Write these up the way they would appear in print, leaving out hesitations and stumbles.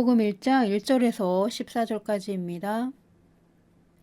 요한복음 1장 1절에서 14절까지입니다.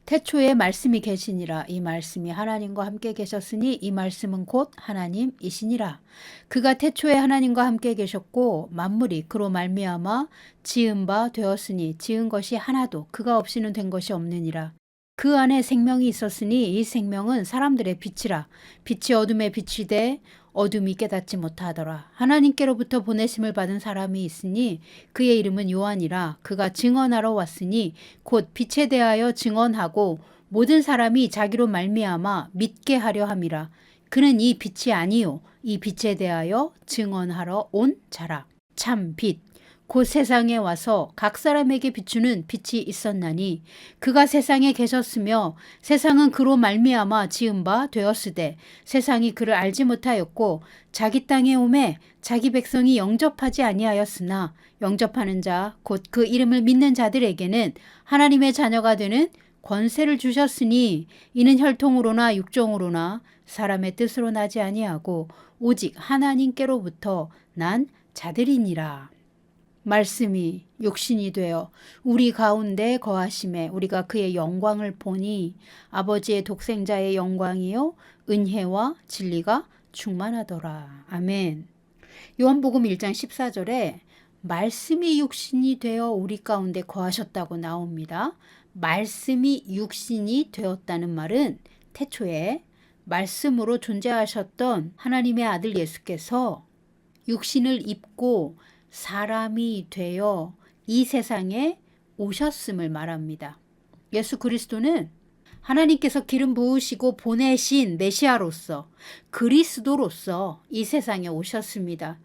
태초에 말씀이 계시니라. 이 말씀이 하나님과 함께 계셨으니 이 말씀은 곧 하나님이시니라. 그가 태초에 하나님과 함께 계셨고 만물이 그로 말미암아 지은 바 되었으니 지은 것이 하나도 그가 없이는 된 것이 없느니라. 그 안에 생명이 있었으니 이 생명은 사람들의 빛이라. 빛이 어둠에 비치되 어둠이 깨닫지 못하더라. 하나님께로부터 보내심을 받은 사람이 있으니 그의 이름은 요한이라. 그가 증언하러 왔으니 곧 빛에 대하여 증언하고 모든 사람이 자기로 말미암아 믿게 하려 함이라. 그는 이 빛이 아니요 이 빛에 대하여 증언하러 온 자라. 참 빛 곧 세상에 와서 각 사람에게 비추는 빛이 있었나니 그가 세상에 계셨으며 세상은 그로 말미암아 지은 바 되었으되 세상이 그를 알지 못하였고 자기 땅에 오매 자기 백성이 영접하지 아니하였으나 영접하는 자 곧 그 이름을 믿는 자들에게는 하나님의 자녀가 되는 권세를 주셨으니 이는 혈통으로나 육종으로나 사람의 뜻으로 나지 아니하고 오직 하나님께로부터 난 자들이니라. 말씀이 육신이 되어 우리 가운데 거하심에 우리가 그의 영광을 보니 아버지의 독생자의 영광이요 은혜와 진리가 충만하더라. 아멘. 요한복음 1장 14절에 말씀이 육신이 되어 우리 가운데 거하셨다고 나옵니다. 말씀이 육신이 되었다는 말은 태초에 말씀으로 존재하셨던 하나님의 아들 예수께서 육신을 입고 사람이 되어 이 세상에 오셨음을 말합니다. 예수 그리스도는 하나님께서 기름 부으시고 보내신 메시아로서 그리스도로서 이 세상에 오셨습니다.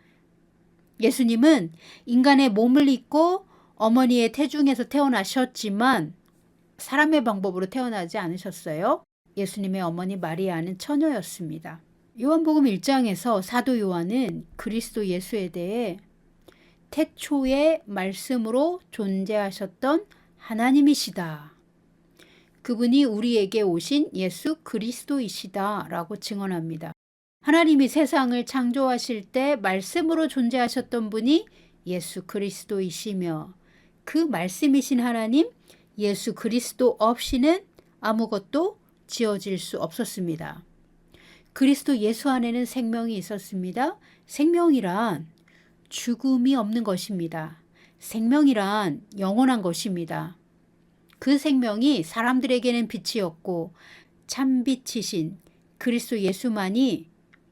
예수님은 인간의 몸을 입고 어머니의 태중에서 태어나셨지만 사람의 방법으로 태어나지 않으셨어요. 예수님의 어머니 마리아는 처녀였습니다. 요한복음 1장에서 사도 요한은 그리스도 예수에 대해 태초의 말씀으로 존재하셨던 하나님이시다. 그분이 우리에게 오신 예수 그리스도이시다 라고 증언합니다. 하나님이 세상을 창조하실 때 말씀으로 존재하셨던 분이 예수 그리스도이시며 그 말씀이신 하나님 예수 그리스도 없이는 아무것도 지어질 수 없었습니다. 그리스도 예수 안에는 생명이 있었습니다. 생명이란 죽음이 없는 것입니다. 생명이란 영원한 것입니다. 그 생명이 사람들에게는 빛이었고 참빛이신 그리스도 예수만이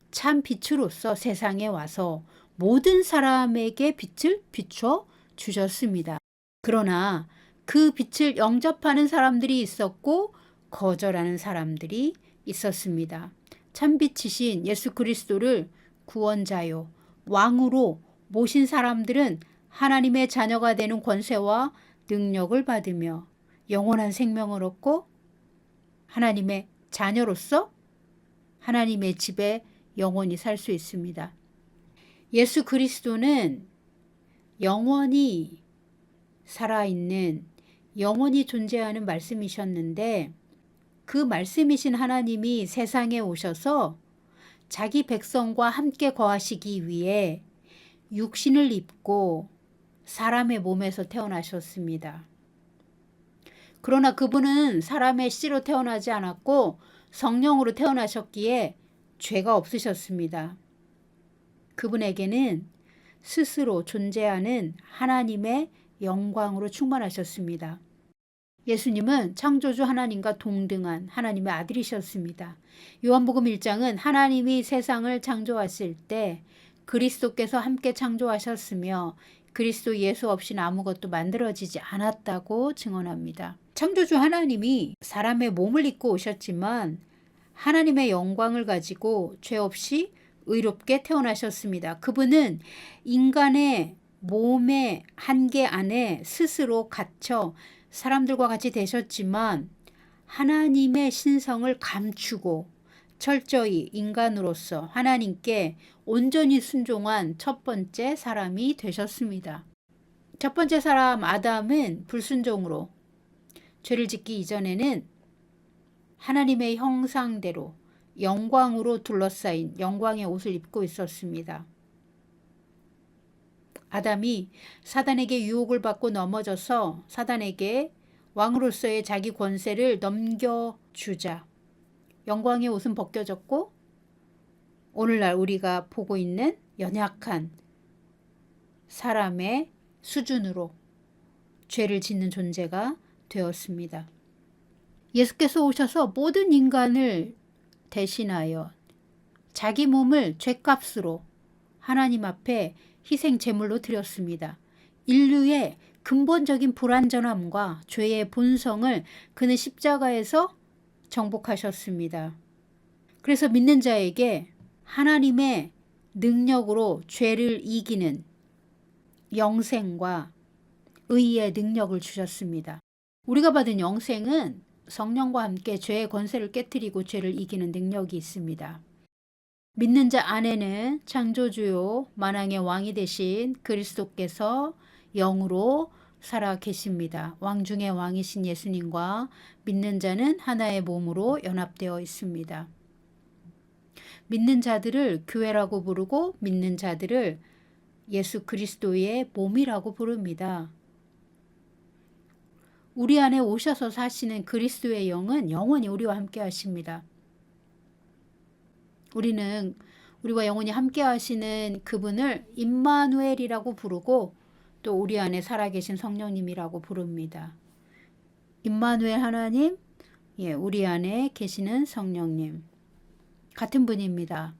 참 빛으로서 세상에 와서 모든 사람에게 빛을 비춰 주셨습니다. 그러나 그 빛을 영접하는 사람들이 있었고 거절하는 사람들이 있었습니다. 참빛이신 예수 그리스도를 구원자요 왕으로 모신 사람들은 하나님의 자녀가 되는 권세와 능력을 받으며 영원한 생명을 얻고 하나님의 자녀로서 하나님의 집에 영원히 살 수 있습니다. 예수 그리스도는 영원히 살아있는 영원히 존재하는 말씀이셨는데 그 말씀이신 하나님이 세상에 오셔서 자기 백성과 함께 거하시기 위해 육신을 입고 사람의 몸에서 태어나셨습니다. 그러나 그분은 사람의 씨로 태어나지 않았고 성령으로 태어나셨기에 죄가 없으셨습니다. 그분에게는 스스로 존재하는 하나님의 영광으로 충만하셨습니다. 예수님은 창조주 하나님과 동등한 하나님의 아들이셨습니다. 요한복음 1장은 하나님이 세상을 창조하실 때 그리스도께서 함께 창조하셨으며 그리스도 예수 없이는 아무것도 만들어지지 않았다고 증언합니다. 창조주 하나님이 사람의 몸을 입고 오셨지만 하나님의 영광을 가지고 죄 없이 의롭게 태어나셨습니다. 그분은 인간의 몸의 한계 안에 스스로 갇혀 사람들과 같이 되셨지만 하나님의 신성을 감추고 철저히 인간으로서 하나님께 온전히 순종한 첫 번째 사람이 되셨습니다. 첫 번째 사람 아담은 불순종으로 죄를 짓기 이전에는 하나님의 형상대로 영광으로 둘러싸인 영광의 옷을 입고 있었습니다. 아담이 사단에게 유혹을 받고 넘어져서 사단에게 왕으로서의 자기 권세를 넘겨주자 영광의 옷은 벗겨졌고 오늘날 우리가 보고 있는 연약한 사람의 수준으로 죄를 짓는 존재가 되었습니다. 예수께서 오셔서 모든 인간을 대신하여 자기 몸을 죗값으로 하나님 앞에 희생 제물로 드렸습니다. 인류의 근본적인 불완전함과 죄의 본성을 그는 십자가에서 정복하셨습니다. 그래서 믿는 자에게 하나님의 능력으로 죄를 이기는 영생과 의의 능력을 주셨습니다. 우리가 받은 영생은 성령과 함께 죄의 권세를 깨트리고 죄를 이기는 능력이 있습니다. 믿는 자 안에는 창조주요 만왕의 왕이 되신 그리스도께서 영으로 살아 계십니다. 왕 중의 왕이신 예수님과 믿는 자는 하나의 몸으로 연합되어 있습니다. 믿는 자들을 교회라고 부르고 믿는 자들을 예수 그리스도의 몸이라고 부릅니다. 우리 안에 오셔서 사시는 그리스도의 영은 영원히 우리와 함께 하십니다. 우리는 우리와 영원히 함께 하시는 그분을 임마누엘이라고 부르고 또 우리 안에 살아계신 성령님이라고 부릅니다. 임마누엘 하나님, 우리 안에 계시는 성령님 같은 분입니다.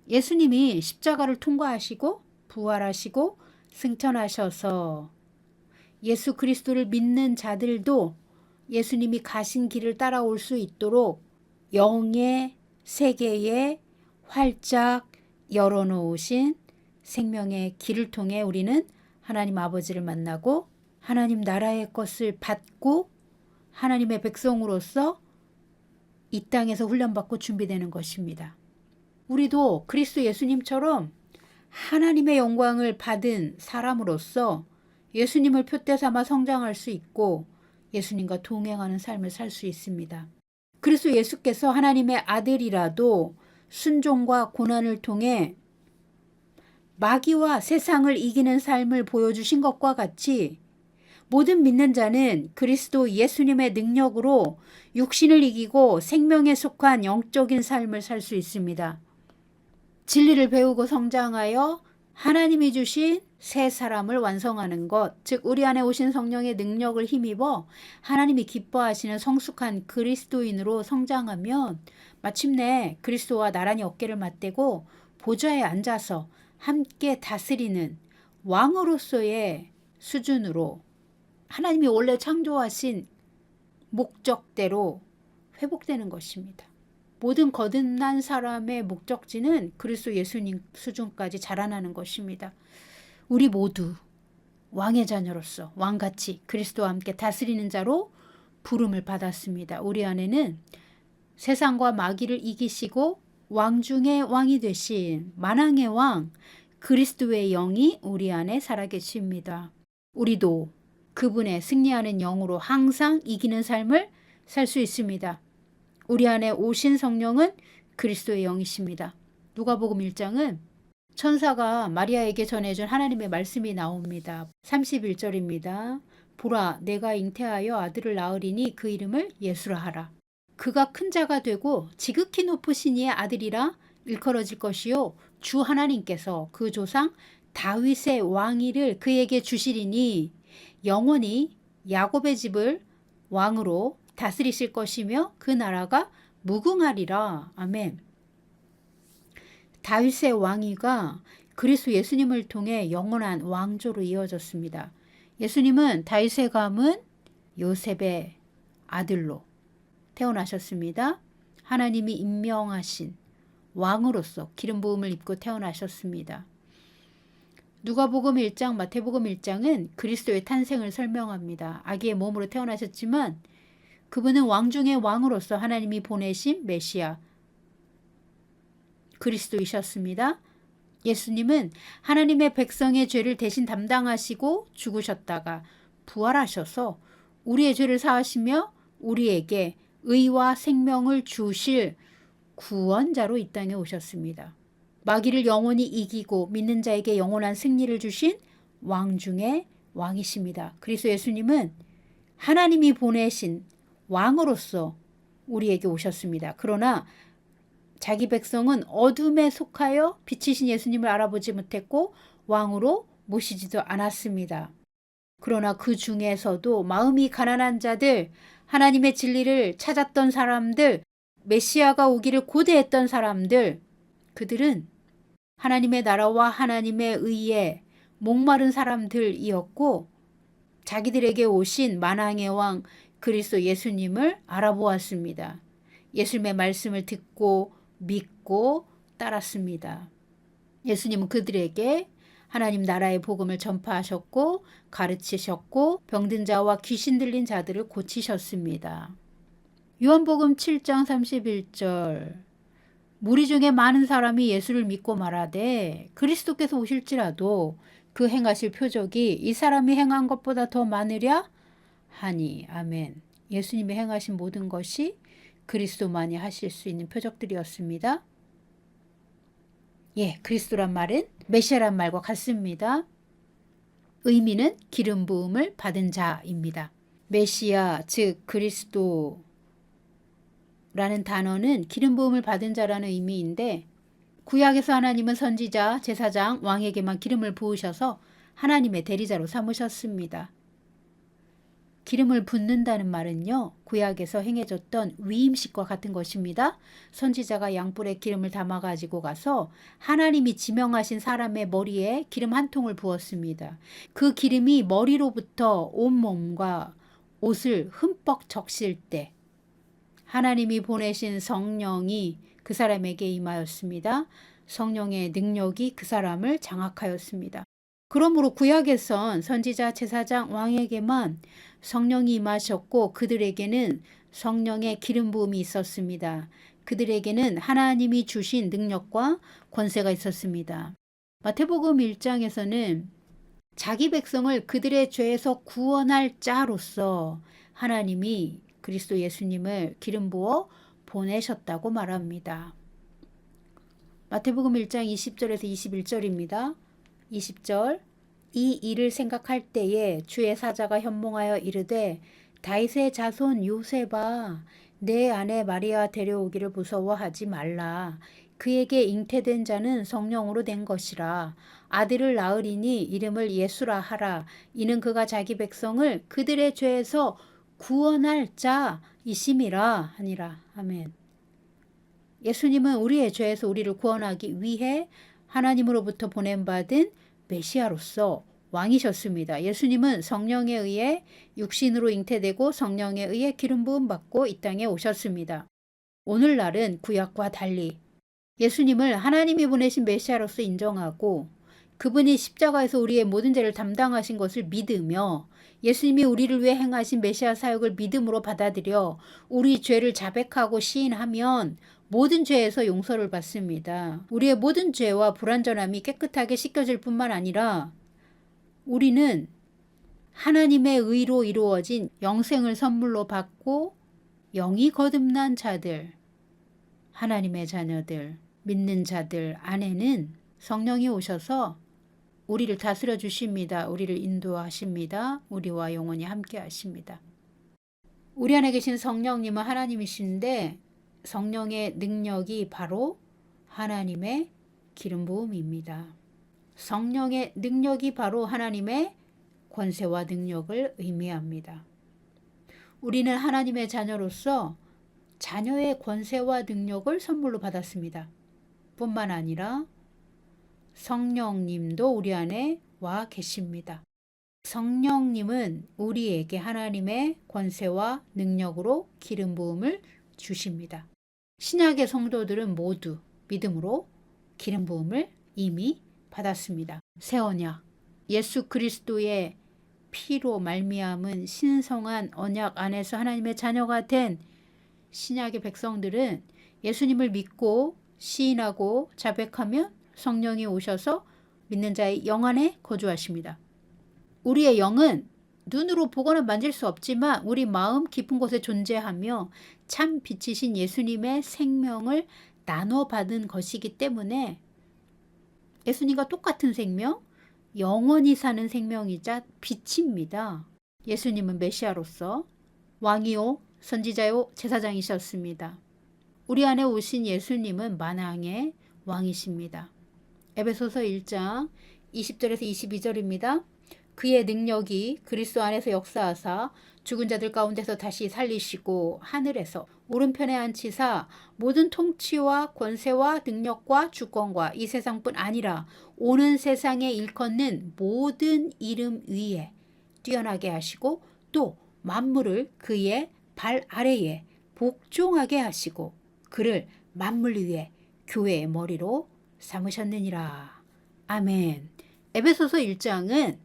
예수님이 십자가를 통과하시고 부활하시고 승천하셔서 예수 그리스도를 믿는 자들도 예수님이 가신 길을 따라올 수 있도록 영의 세계에 활짝 열어놓으신 생명의 길을 통해 우리는 하나님 아버지를 만나고 하나님 나라의 것을 받고 하나님의 백성으로서 이 땅에서 훈련받고 준비되는 것입니다. 우리도 그리스도 예수님처럼 하나님의 영광을 받은 사람으로서 예수님을 표대 삼아 성장할 수 있고 예수님과 동행하는 삶을 살 수 있습니다. 그리스도 예수께서 하나님의 아들이라도 순종과 고난을 통해 마귀와 세상을 이기는 삶을 보여주신 것과 같이 모든 믿는 자는 그리스도 예수님의 능력으로 육신을 이기고 생명에 속한 영적인 삶을 살 수 있습니다. 진리를 배우고 성장하여 하나님이 주신 새 사람을 완성하는 것, 즉 우리 안에 오신 성령의 능력을 힘입어 하나님이 기뻐하시는 성숙한 그리스도인으로 성장하면 마침내 그리스도와 나란히 어깨를 맞대고 보좌에 앉아서 함께 다스리는 왕으로서의 수준으로 하나님이 원래 창조하신 목적대로 회복되는 것입니다. 모든 거듭난 사람의 목적지는 그리스도 예수님 수준까지 자라나는 것입니다. 우리 모두 왕의 자녀로서 왕같이 그리스도와 함께 다스리는 자로 부름을 받았습니다. 우리 안에는 세상과 마귀를 이기시고 왕 중의 왕이 되신 만왕의 왕 그리스도의 영이 우리 안에 살아계십니다. 우리도 그분의 승리하는 영으로 항상 이기는 삶을 살 수 있습니다. 우리 안에 오신 성령은 그리스도의 영이십니다. 누가복음 1장은 천사가 마리아에게 전해준 하나님의 말씀이 나옵니다. 31절입니다. 보라, 내가 잉태하여 아들을 낳으리니 그 이름을 예수라 하라. 그가 큰 자가 되고 지극히 높으신 이의 아들이라 일컬어질 것이요 주 하나님께서 그 조상 다윗의 왕위를 그에게 주시리니 영원히 야곱의 집을 왕으로 다스리실 것이며 그 나라가 무궁하리라. 아멘. 다윗의 왕위가 그리스도 예수님을 통해 영원한 왕조로 이어졌습니다. 예수님은 다윗의 가문 요셉의 아들로 태어나셨습니다. 하나님이 임명하신 왕으로서 기름 부음을 입고 태어나셨습니다. 누가복음 1장, 마태복음 1장은 그리스도의 탄생을 설명합니다. 아기의 몸으로 태어나셨지만 그분은 왕 중의 왕으로서 하나님이 보내신 메시아 그리스도이셨습니다. 예수님은 하나님의 백성의 죄를 대신 담당하시고 죽으셨다가 부활하셔서 우리의 죄를 사하시며 우리에게 의와 생명을 주실 구원자로 이 땅에 오셨습니다. 마귀를 영원히 이기고 믿는 자에게 영원한 승리를 주신 왕 중에 왕이십니다. 그리스도 예수님은 하나님이 보내신 왕으로서 우리에게 오셨습니다. 그러나 자기 백성은 어둠에 속하여 빛이신 예수님을 알아보지 못했고 왕으로 모시지도 않았습니다. 그러나 그 중에서도 마음이 가난한 자들, 하나님의 진리를 찾았던 사람들, 메시아가 오기를 고대했던 사람들, 그들은 하나님의 나라와 하나님의 의에 목마른 사람들이었고 자기들에게 오신 만왕의 왕 그리스도 예수님을 알아보았습니다. 예수님의 말씀을 듣고 믿고 따랐습니다. 예수님은 그들에게 하나님 나라의 복음을 전파하셨고 가르치셨고 병든 자와 귀신 들린 자들을 고치셨습니다. 요한복음 7장 31절 무리 중에 많은 사람이 예수를 믿고 말하되 그리스도께서 오실지라도 그 행하실 표적이 이 사람이 행한 것보다 더 많으랴 하니. 아멘. 예수님이 행하신 모든 것이 그리스도만이 하실 수 있는 표적들이었습니다. 예, 그리스도란 말은 메시아란 말과 같습니다. 의미는 기름 부음을 받은 자입니다. 메시아 즉 그리스도라는 단어는 기름 부음을 받은 자라는 의미인데 구약에서 하나님은 선지자, 제사장, 왕에게만 기름을 부으셔서 하나님의 대리자로 삼으셨습니다. 기름을 붓는다는 말은요. 구약에서 행해졌던 위임식과 같은 것입니다. 선지자가 양뿔에 기름을 담아가지고 가서 하나님이 지명하신 사람의 머리에 기름 한 통을 부었습니다. 그 기름이 머리로부터 온몸과 옷을 흠뻑 적실 때 하나님이 보내신 성령이 그 사람에게 임하였습니다. 성령의 능력이 그 사람을 장악하였습니다. 그러므로 구약에선 선지자, 제사장, 왕에게만 성령이 임하셨고 그들에게는 성령의 기름 부음이 있었습니다. 그들에게는 하나님이 주신 능력과 권세가 있었습니다. 마태복음 1장에서는 자기 백성을 그들의 죄에서 구원할 자로서 하나님이 그리스도 예수님을 기름 부어 보내셨다고 말합니다. 마태복음 1장 20절에서 21절입니다. 20절 이 일을 생각할 때에 주의 사자가 현몽하여 이르되 다윗의 자손 요셉아 내 아내 마리아 데려오기를 무서워하지 말라. 그에게 잉태된 자는 성령으로 된 것이라. 아들을 낳으리니 이름을 예수라 하라. 이는 그가 자기 백성을 그들의 죄에서 구원할 자이심이라 하니라. 아멘. 예수님은 우리의 죄에서 우리를 구원하기 위해 하나님으로부터 보냄받은 메시아로서 왕이셨습니다. 예수님은 성령에 의해 육신으로 잉태되고 성령에 의해 기름 부음 받고 이 땅에 오셨습니다. 오늘날은 구약과 달리 예수님을 하나님이 보내신 메시아로서 인정하고 그분이 십자가에서 우리의 모든 죄를 담당하신 것을 믿으며 예수님이 우리를 위해 행하신 메시아 사역을 믿음으로 받아들여 우리 죄를 자백하고 시인하면 모든 죄에서 용서를 받습니다. 우리의 모든 죄와 불완전함이 깨끗하게 씻겨질 뿐만 아니라 우리는 하나님의 의로 이루어진 영생을 선물로 받고 영이 거듭난 자들, 하나님의 자녀들, 믿는 자들 안에는 성령이 오셔서 우리를 다스려 주십니다. 우리를 인도하십니다. 우리와 영원히 함께 하십니다. 우리 안에 계신 성령님은 하나님이신데 성령의 능력이 바로 하나님의 기름 부음입니다. 성령의 능력이 바로 하나님의 권세와 능력을 의미합니다. 우리는 하나님의 자녀로서 자녀의 권세와 능력을 선물로 받았습니다. 뿐만 아니라 성령님도 우리 안에 와 계십니다. 성령님은 우리에게 하나님의 권세와 능력으로 기름 부음을 주십니다. 신약의 성도들은 모두 믿음으로 기름 부음을 이미 받았습니다. 새 언약, 예수 그리스도의 피로 말미암은 신성한 언약 안에서 하나님의 자녀가 된 신약의 백성들은 예수님을 믿고 시인하고 자백하면 성령이 오셔서 믿는 자의 영 안에 거주하십니다. 우리의 영은 눈으로 보거나 만질 수 없지만 우리 마음 깊은 곳에 존재하며 참 빛이신 예수님의 생명을 나눠 받은 것이기 때문에 예수님과 똑같은 생명, 영원히 사는 생명이자 빛입니다. 예수님은 메시아로서 왕이요, 선지자요, 제사장이셨습니다. 우리 안에 오신 예수님은 만왕의 왕이십니다. 에베소서 1장 20절에서 22절입니다. 그의 능력이 그리스도 안에서 역사하사 죽은 자들 가운데서 다시 살리시고 하늘에서 오른편에 앉히사 모든 통치와 권세와 능력과 주권과 이 세상뿐 아니라 오는 세상에 일컫는 모든 이름 위에 뛰어나게 하시고 또 만물을 그의 발 아래에 복종하게 하시고 그를 만물 위에 교회의 머리로 삼으셨느니라. 아멘. 에베소서 1장은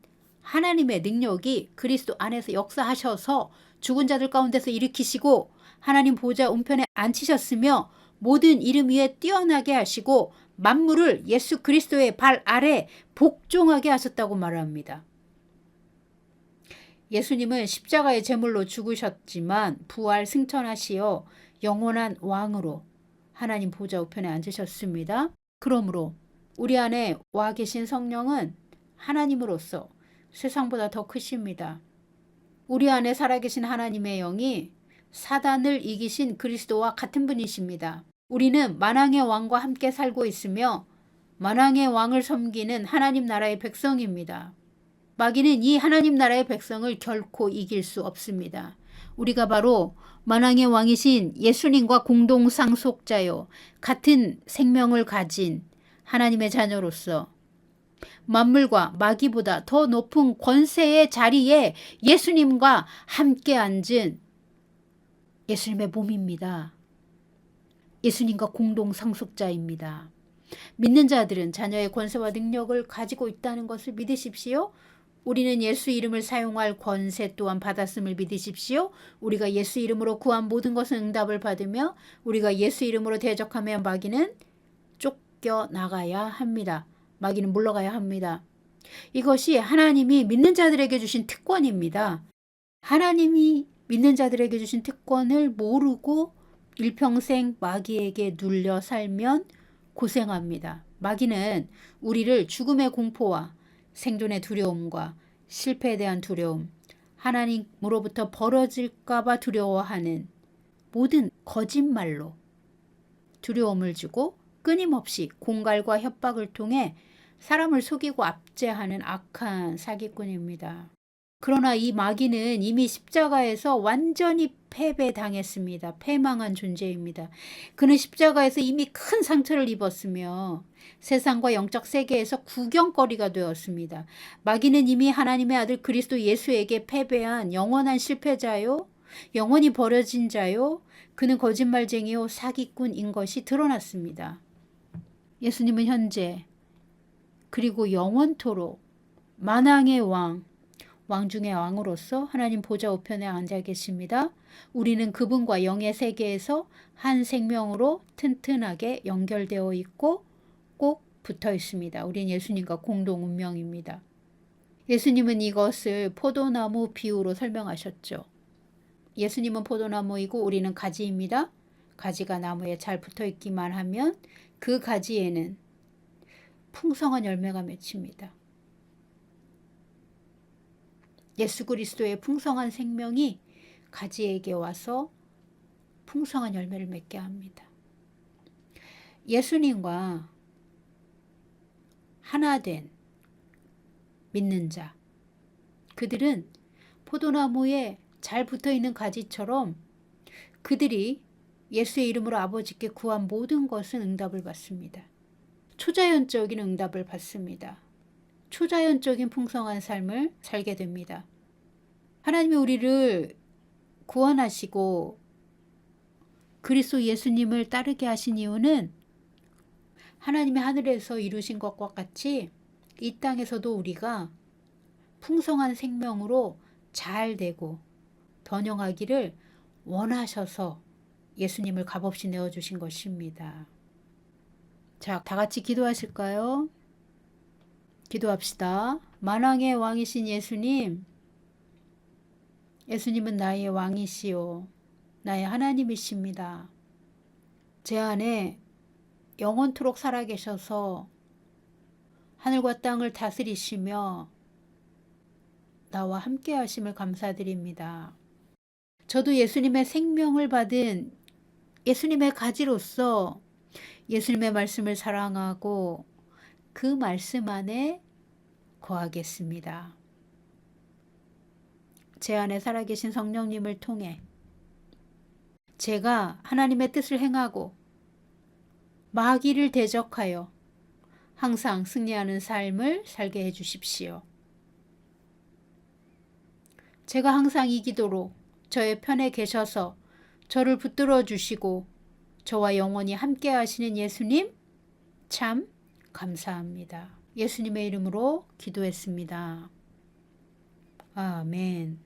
하나님의 능력이 그리스도 안에서 역사하셔서 죽은 자들 가운데서 일으키시고 하나님 보좌 우편에 앉히셨으며 모든 이름 위에 뛰어나게 하시고 만물을 예수 그리스도의 발 아래 복종하게 하셨다고 말합니다. 예수님은 십자가의 제물로 죽으셨지만 부활 승천하시어 영원한 왕으로 하나님 보좌 우편에 앉으셨습니다. 그러므로 우리 안에 와 계신 성령은 하나님으로서 세상보다 더 크십니다. 우리 안에 살아계신 하나님의 영이 사단을 이기신 그리스도와 같은 분이십니다. 우리는 만왕의 왕과 함께 살고 있으며 만왕의 왕을 섬기는 하나님 나라의 백성입니다. 마귀는 이 하나님 나라의 백성을 결코 이길 수 없습니다. 우리가 바로 만왕의 왕이신 예수님과 공동 상속자요, 같은 생명을 가진 하나님의 자녀로서 만물과 마귀보다 더 높은 권세의 자리에 예수님과 함께 앉은 예수님의 몸입니다. 예수님과 공동 상속자입니다. 믿는 자들은 자녀의 권세와 능력을 가지고 있다는 것을 믿으십시오. 우리는 예수 이름을 사용할 권세 또한 받았음을 믿으십시오. 우리가 예수 이름으로 구한 모든 것은 응답을 받으며 우리가 예수 이름으로 대적하며 마귀는 쫓겨나가야 합니다. 마귀는 물러가야 합니다. 이것이 하나님이 믿는 자들에게 주신 특권입니다. 하나님이 믿는 자들에게 주신 특권을 모르고 일평생 마귀에게 눌려 살면 고생합니다. 마귀는 우리를 죽음의 공포와 생존의 두려움과 실패에 대한 두려움, 하나님으로부터 벌어질까 봐 두려워하는 모든 거짓말로 두려움을 주고 끊임없이 공갈과 협박을 통해 사람을 속이고 압제하는 악한 사기꾼입니다. 그러나 이 마귀는 이미 십자가에서 완전히 패배당했습니다. 패망한 존재입니다. 그는 십자가에서 이미 큰 상처를 입었으며 세상과 영적 세계에서 구경거리가 되었습니다. 마귀는 이미 하나님의 아들 그리스도 예수에게 패배한 영원한 실패자요, 영원히 버려진 자요, 그는 거짓말쟁이요 사기꾼인 것이 드러났습니다. 예수님은 현재 그리고 영원토록 만왕의 왕 중의 왕으로서 하나님 보좌 우편에 앉아 계십니다. 우리는 그분과 영의 세계에서 한 생명으로 튼튼하게 연결되어 있고 꼭 붙어 있습니다. 우리는 예수님과 공동 운명입니다. 예수님은 이것을 포도나무 비유로 설명하셨죠. 예수님은 포도나무이고 우리는 가지입니다. 가지가 나무에 잘 붙어 있기만 하면 그 가지에는 풍성한 열매가 맺힙니다. 예수 그리스도의 풍성한 생명이 가지에게 와서 풍성한 열매를 맺게 합니다. 예수님과 하나 된 믿는 자, 그들은 포도나무에 잘 붙어있는 가지처럼 그들이 예수의 이름으로 아버지께 구한 모든 것은 응답을 받습니다. 초자연적인 응답을 받습니다. 초자연적인 풍성한 삶을 살게 됩니다. 하나님이 우리를 구원하시고 그리스도 예수님을 따르게 하신 이유는 하나님의 하늘에서 이루신 것과 같이 이 땅에서도 우리가 풍성한 생명으로 잘 되고 번영하기를 원하셔서 예수님을 값없이 내어주신 것입니다. 자, 다 같이 기도하실까요? 기도합시다. 만왕의 왕이신 예수님, 예수님은 나의 왕이시요 나의 하나님이십니다. 제 안에 영원토록 살아계셔서 하늘과 땅을 다스리시며 나와 함께 하심을 감사드립니다. 저도 예수님의 생명을 받은 예수님의 가지로서 예수님의 말씀을 사랑하고 그 말씀 안에 거하겠습니다. 제 안에 살아계신 성령님을 통해 제가 하나님의 뜻을 행하고 마귀를 대적하여 항상 승리하는 삶을 살게 해주십시오. 제가 항상 이 기도로 저의 편에 계셔서 저를 붙들어 주시고 저와 영원히 함께 하시는 예수님 참 감사합니다. 예수님의 이름으로 기도했습니다. 아멘.